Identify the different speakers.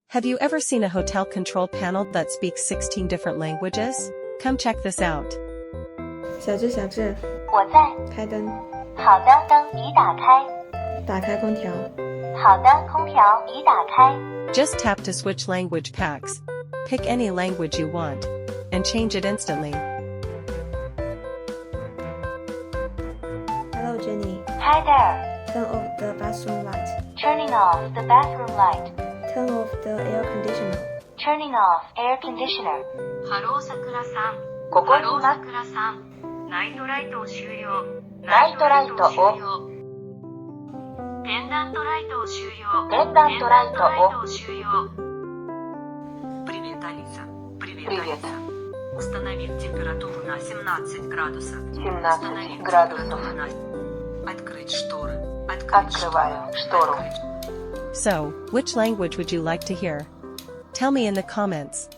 Speaker 1: Have you ever seen a hotel control panel that speaks 16 different languages? Come check this out.
Speaker 2: 小智，小智，
Speaker 3: 我在。
Speaker 2: 开灯，
Speaker 3: 好的，灯已打开。
Speaker 2: 打开空调。
Speaker 3: 好的，空调已打开。
Speaker 1: Just tap to switch language packs. Pick any language you want and change it instantly.
Speaker 2: Hello, Jenny.
Speaker 3: Hi there.
Speaker 2: Turn off the bathroom light.
Speaker 3: Turning off the bathroom light.
Speaker 2: Turn off the air conditioner.
Speaker 3: Turning off air conditioner.
Speaker 4: ハローさくらさん。
Speaker 3: ここにいます。
Speaker 4: ハローさくらさん。ナイトライトを終了。
Speaker 3: ナイトライトを。
Speaker 4: ペンダントライトを終了。
Speaker 3: ペンダントライトを。
Speaker 4: 終了。Привет, Алиса.
Speaker 3: Привет.
Speaker 4: Алиса. Установить температуру на 17 градусов.
Speaker 3: 17 градусов.
Speaker 4: Открыть шторы.
Speaker 3: Открываю штору.
Speaker 1: So, which language would you like to hear? Tell me in the comments.